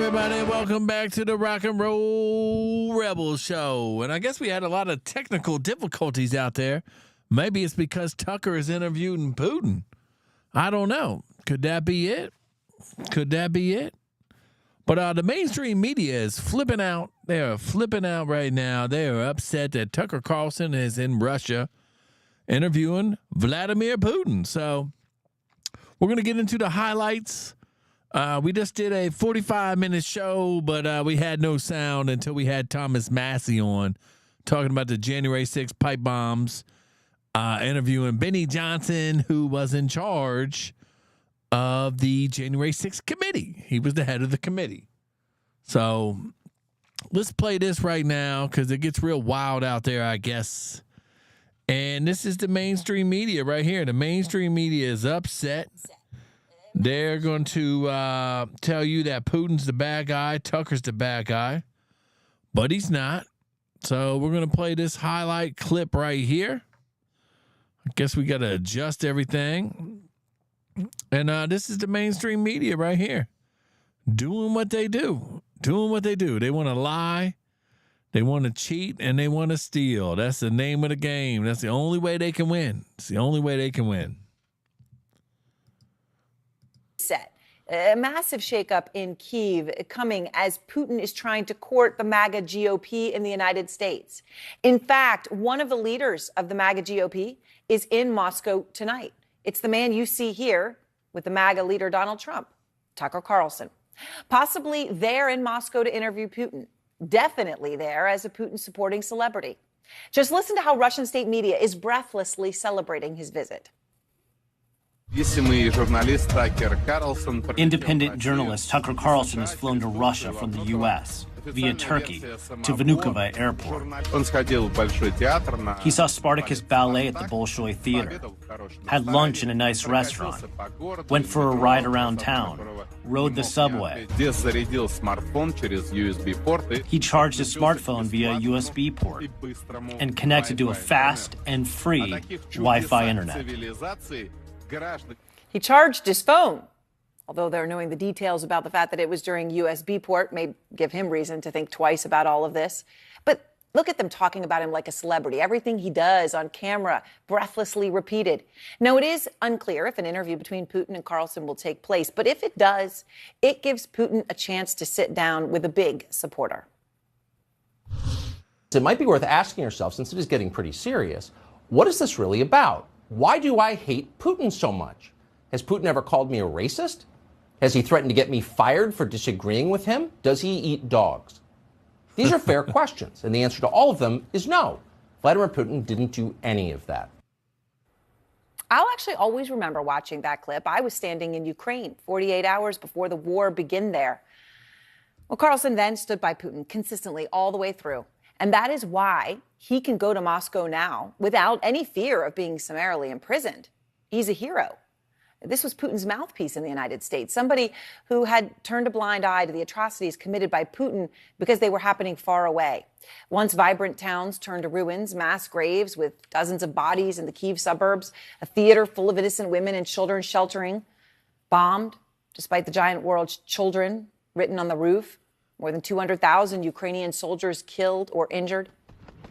everybody. Welcome back to the Rock and Roll Rebel Show. And I guess we had a lot of technical difficulties out there. Maybe it's because Tucker is interviewing Putin. I don't know. Could that be it? Could that be it? But the mainstream media is flipping out. They are flipping out right now. They are upset that Tucker Carlson is in Russia interviewing Vladimir Putin. So we're going to get into the highlights. We just did a 45-minute show, but we had no sound until we had Thomas Massey on talking about the January 6th pipe bombs, interviewing Benny Johnson, who was in charge of the January 6th committee. He was the head of the committee. So let's play this right now because it gets real wild out there, I guess. And this is the mainstream media right here. The mainstream media is upset. They're going to tell you that Putin's the bad guy, Tucker's the bad guy, but he's not. So we're going to play this highlight clip right here. I guess we got to adjust everything. And this is the mainstream media right here doing what they do, doing what they do. They want to lie, they want to cheat, and they want to steal. That's the name of the game. That's the only way they can win. It's the only way they can win. Set. A massive shakeup in Kyiv coming as Putin is trying to court the MAGA GOP in the United States. In fact, one of the leaders of the MAGA GOP is in Moscow tonight. It's the man you see here with the MAGA leader Donald Trump, Tucker Carlson. Possibly there in Moscow to interview Putin. Definitely there as a Putin-supporting celebrity. Just listen to how Russian state media is breathlessly celebrating his visit. Independent journalist Tucker Carlson has flown to Russia from the U.S. via Turkey to Vnukovo Airport. He saw Spartacus Ballet at the Bolshoi Theater, had lunch in a nice restaurant, went for a ride around town, rode the subway. He charged his smartphone via a USB port and connected to a fast and free Wi-Fi internet. He charged his phone, although they're knowing the details about the fact that it was during USB port may give him reason to think twice about all of this. But look at them talking about him like a celebrity. Everything he does on camera, breathlessly repeated. Now, it is unclear if an interview between Putin and Carlson will take place, but if it does, it gives Putin a chance to sit down with a big supporter. It might be worth asking yourself, since it is getting pretty serious, what is this really about? Why do I hate Putin so much? Has Putin ever called me a racist? Has he threatened to get me fired for disagreeing with him? Does he eat dogs? These are fair questions, and the answer to all of them is no. Vladimir Putin didn't do any of that. I'll actually always remember watching that clip. I was standing in Ukraine 48 hours before the war began there. Well, Carlson then stood by Putin consistently all the way through. And that is why he can go to Moscow now without any fear of being summarily imprisoned. He's a hero. This was Putin's mouthpiece in the United States, somebody who had turned a blind eye to the atrocities committed by Putin because they were happening far away. Once vibrant towns turned to ruins, mass graves with dozens of bodies in the Kyiv suburbs, a theater full of innocent women and children sheltering, bombed, despite the giant world's children written on the roof. More than 200,000 Ukrainian soldiers killed or injured.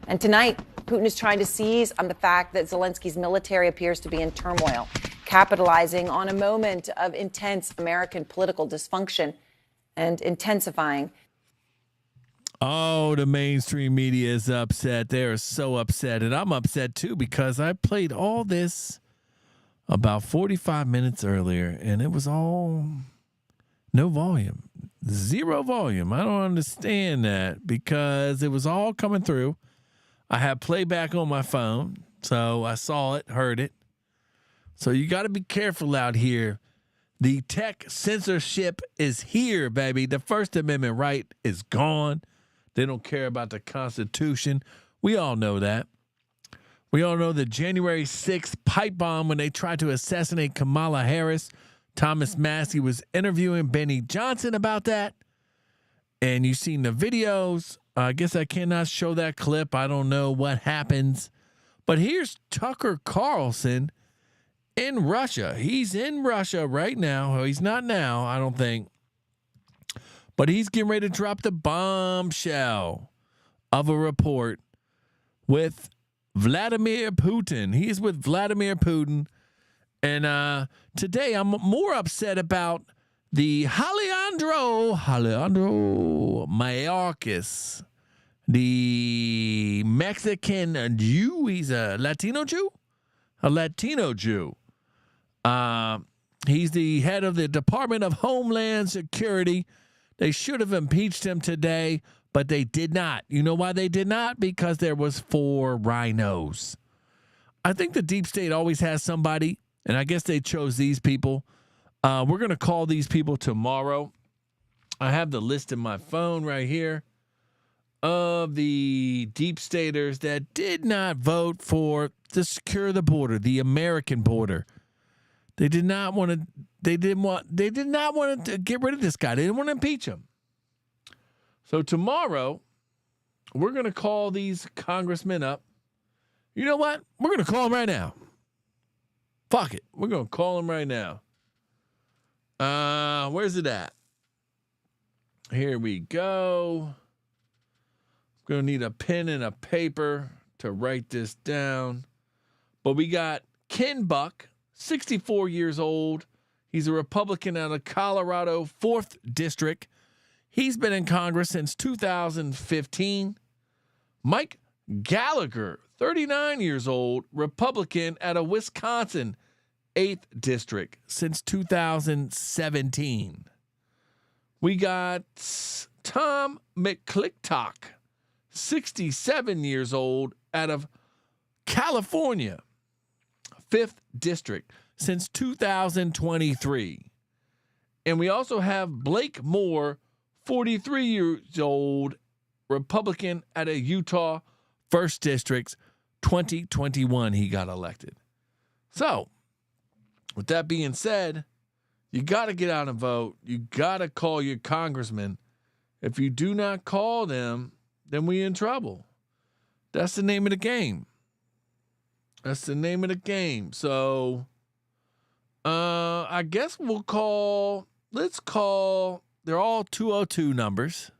And tonight, Putin is trying to seize on the fact that Zelensky's military appears to be in turmoil, capitalizing on a moment of intense American political dysfunction and intensifying. Oh, the mainstream media is upset. They are so upset. And I'm upset, too, because I played all this about 45 minutes earlier, and it was all no volume. Zero volume. I don't understand that because it was all coming through. I had playback on my phone, so I saw it, heard it. So you got to be careful out here. The tech censorship is here, baby. The First Amendment right is gone. They don't care about the Constitution. We all know that. We all know the January 6th pipe bomb when they tried to assassinate Kamala Harris. Thomas Massey was interviewing Benny Johnson about that. And you've seen the videos. I guess I cannot show that clip. I don't know what happens. But here's Tucker Carlson in Russia. He's in Russia right now. He's not now, I don't think. But he's getting ready to drop the bombshell of a report with Vladimir Putin. He's with Vladimir Putin. And today I'm more upset about the Alejandro Mayorkas, the Mexican Jew. He's a Latino Jew? A Latino Jew. He's the head of the Department of Homeland Security. They should have impeached him today, but they did not. You know why they did not? Because there was 4 rhinos. I think the deep state always has somebody, and I guess they chose these people. We're going to call these people tomorrow. I have the list in my phone right here of the deep staters that did not vote for to secure the border, the American border. They did not want to. They did not want to get rid of this guy. They didn't want to impeach him. So tomorrow, we're going to call these congressmen up. You know what? We're going to call them right now. Fuck it. We're going to call them right now. Where's it at? Here we go. Going to need a pen and a paper to write this down. But we got Ken Buck, 64 years old. He's a Republican out of Colorado, 4th District. He's been in Congress since 2015. Mike Gallagher, 39 years old, Republican out of Wisconsin, 8th District, since 2017. We got Tom McClicktock, 67 years old, out of California, 5th District, since 2023. And we also have Blake Moore, 43 years old, Republican out of Utah, 1st District, 2021 he got elected. So, with that being said, you got to get out and vote. You got to call your congressman. If you do not call them, then we in trouble. That's the name of the game. That's the name of the game. So, I guess let's call, they're all 202 numbers.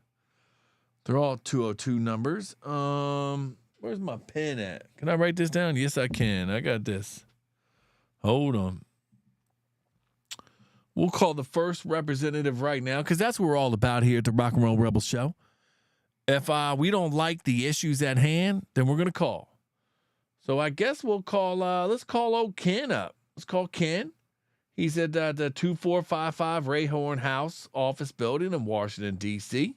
They're all 202 numbers. Where's my pen at? Can I write this down? Yes, I can. I got this. Hold on. We'll call the first representative right now because that's what we're all about here at the Rock and Roll Rebels Show. If we don't like the issues at hand, then we're going to call. So I guess we'll call, let's call old Ken up. Let's call Ken. He's at the 2455 Ray Horn House office building in Washington, D.C.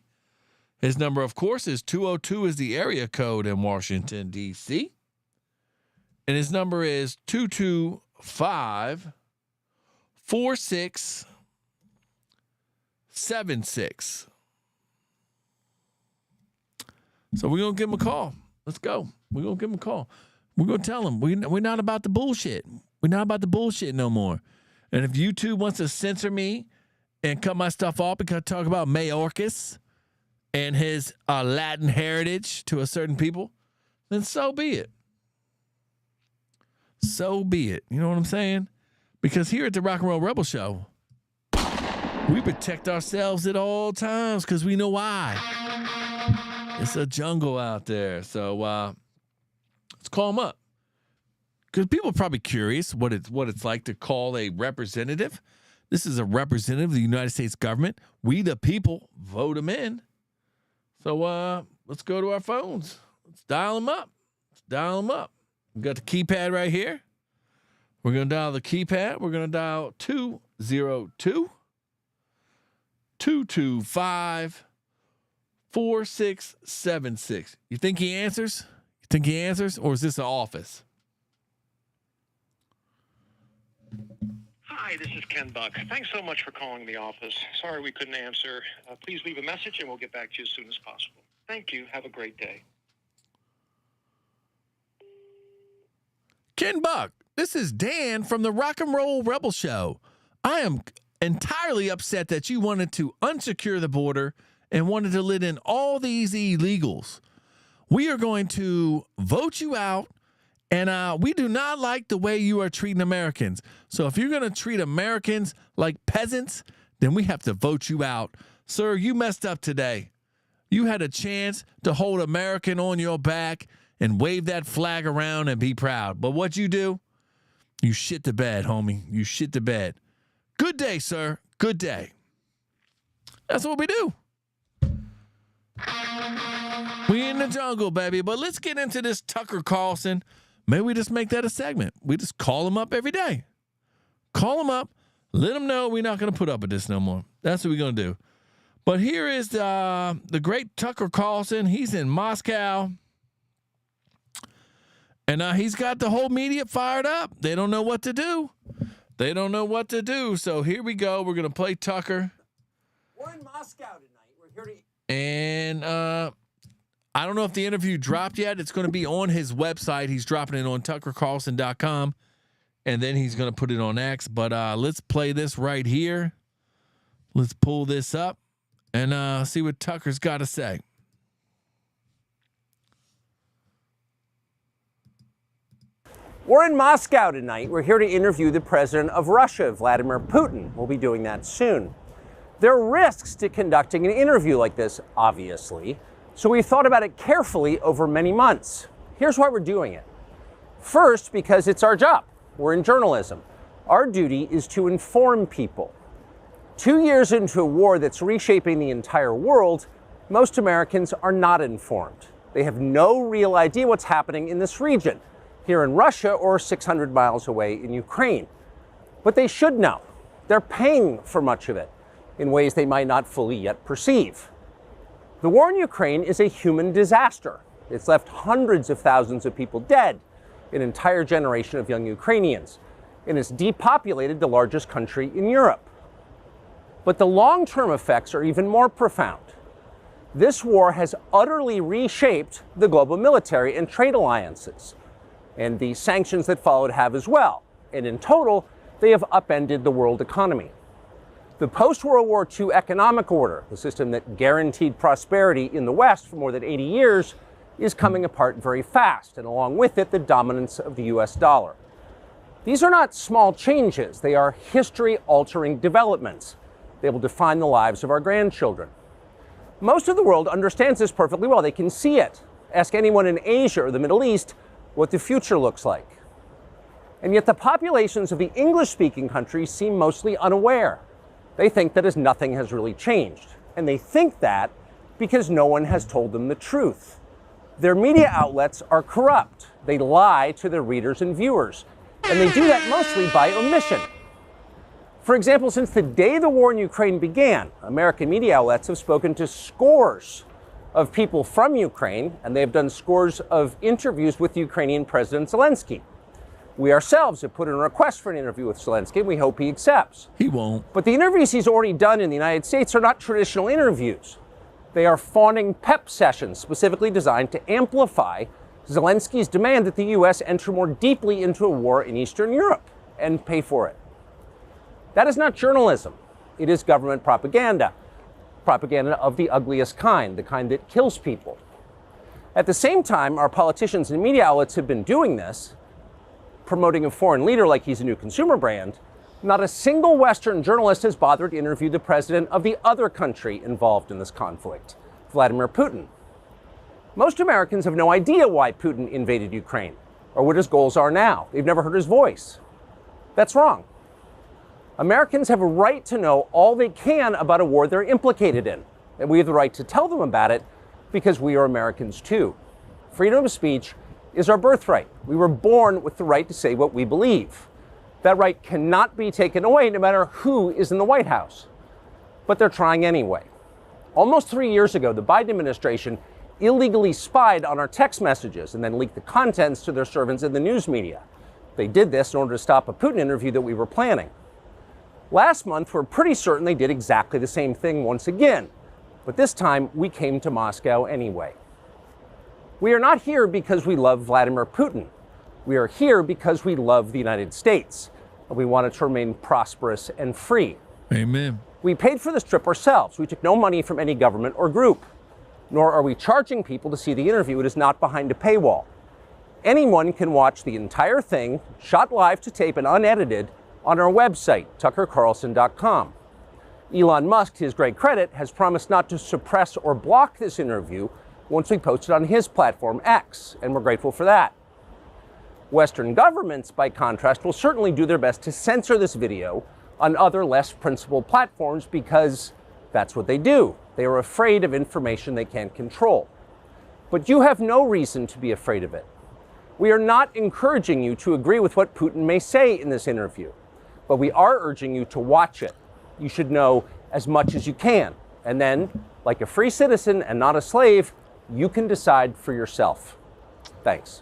His number, of course, is 202 is the area code in Washington, D.C. And his number is 225-4676. So we're going to give him a call. Let's go. We're going to give him a call. We're going to tell him we're not about the bullshit. We're not about the bullshit no more. And if YouTube wants to censor me and cut my stuff off because I talk about Mayorkas and his Latin heritage to a certain people, then so be it. So be it. You know what I'm saying? Because here at the Rock and Roll Rebel Show, we protect ourselves at all times because we know why. It's a jungle out there. So let's call him up. Because people are probably curious what it's like to call a representative. This is a representative of the United States government. We, the people, vote him in. So let's go to our phones. Let's dial him up. We've got the keypad right here. We're going to dial the keypad. We're going to dial 202-225-4676. You think he answers? Or is this an office? Hi, this is Ken Buck. Thanks so much for calling the office. Sorry we couldn't answer. Please leave a message and we'll get back to you as soon as possible. Thank you. Have a great day. Ken Buck, this is Dan from the Rock and Roll Rebel Show. I am entirely upset that you wanted to unsecure the border and wanted to let in all these illegals. We are going to vote you out, and we do not like the way you are treating Americans. So if you're going to treat Americans like peasants, then we have to vote you out Sir, you messed up today. You had a chance to hold American on your back and wave that flag around and be proud. But what'd you do? You shit the bed, homie. You shit the bed. Good day, sir. Good day. That's what we do. We in the jungle, baby. But let's get into this Tucker Carlson. Maybe we just make that a segment. We just call him up every day. Call him up. Let him know we're not going to put up with this no more. That's what we're going to do. But here is the great Tucker Carlson. He's in Moscow. And he's got the whole media fired up. They don't know what to do. They don't know what to do. So here we go. We're going to play Tucker. We're in Moscow tonight. We're here to... And I don't know if the interview dropped yet. It's going to be on his website. He's dropping it on tuckercarlson.com. And then he's going to put it on X. But let's play this right here. Let's pull this up and see what Tucker's got to say. We're in Moscow tonight. We're here to interview the president of Russia, Vladimir Putin. We'll be doing that soon. There are risks to conducting an interview like this, obviously. So we thought about it carefully over many months. Here's why we're doing it. First, because it's our job. We're in journalism. Our duty is to inform people. 2 years into a war that's reshaping the entire world, most Americans are not informed. They have no real idea what's happening in this region, here in Russia or 600 miles away in Ukraine. But they should know. They're paying for much of it in ways they might not fully yet perceive. The war in Ukraine is a human disaster. It's left hundreds of thousands of people dead, an entire generation of young Ukrainians, and it's depopulated the largest country in Europe. But the long-term effects are even more profound. This war has utterly reshaped the global military and trade alliances, and the sanctions that followed have as well. And in total, they have upended the world economy. The post-World War II economic order, the system that guaranteed prosperity in the West for more than 80 years, is coming apart very fast, and along with it, the dominance of the US dollar. These are not small changes. They are history-altering developments. They will define the lives of our grandchildren. Most of the world understands this perfectly well. They can see it. Ask anyone in Asia or the Middle East what the future looks like. And yet the populations of the English-speaking countries seem mostly unaware. They think that as nothing has really changed. And they think that because no one has told them the truth. Their media outlets are corrupt. They lie to their readers and viewers. And they do that mostly by omission. For example, since the day the war in Ukraine began, American media outlets have spoken to scores of people from Ukraine, and they have done scores of interviews with Ukrainian President Zelensky. We ourselves have put in a request for an interview with Zelensky, and we hope he accepts. He won't. But the interviews he's already done in the United States are not traditional interviews. They are fawning pep sessions specifically designed to amplify Zelensky's demand that the U.S. enter more deeply into a war in Eastern Europe and pay for it. That is not journalism. It is government propaganda. Propaganda of the ugliest kind, the kind that kills people. At the same time, our politicians and media outlets have been doing this, promoting a foreign leader like he's a new consumer brand. Not a single Western journalist has bothered to interview the president of the other country involved in this conflict, Vladimir Putin. Most Americans have no idea why Putin invaded Ukraine or what his goals are now. They've never heard his voice. That's wrong. Americans have a right to know all they can about a war they're implicated in, and we have the right to tell them about it because we are Americans too. Freedom of speech is our birthright. We were born with the right to say what we believe. That right cannot be taken away no matter who is in the White House. But they're trying anyway. Almost 3 years ago, the Biden administration illegally spied on our text messages and then leaked the contents to their servants in the news media. They did this in order to stop a Putin interview that we were planning. Last month, we're pretty certain they did exactly the same thing once again. But this time, we came to Moscow anyway. We are not here because we love Vladimir Putin. We are here because we love the United States, and we want it to remain prosperous and free. Amen. We paid for this trip ourselves. We took no money from any government or group, nor are we charging people to see the interview. It is not behind a paywall. Anyone can watch the entire thing, shot live to tape and unedited, on our website, tuckercarlson.com. Elon Musk, to his great credit, has promised not to suppress or block this interview once we post it on his platform, X, and we're grateful for that. Western governments, by contrast, will certainly do their best to censor this video on other less principled platforms because that's what they do. They are afraid of information they can't control. But you have no reason to be afraid of it. We are not encouraging you to agree with what Putin may say in this interview, but we are urging you to watch it. You should know as much as you can. And then, like a free citizen and not a slave, you can decide for yourself. Thanks.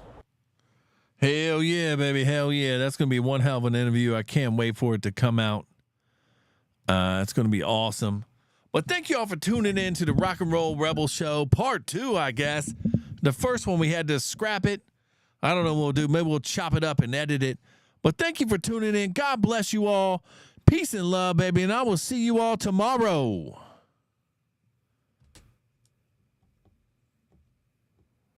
Hell yeah, baby. Hell yeah. That's going to be one hell of an interview. I can't wait for it to come out. It's going to be awesome. But thank you all for tuning in to the Rock and Roll Rebel Show, part 2, I guess. The first one, we had to scrap it. I don't know what we'll do. Maybe we'll chop it up and edit it. But thank you for tuning in. God bless you all. Peace and love, baby. And I will see you all tomorrow.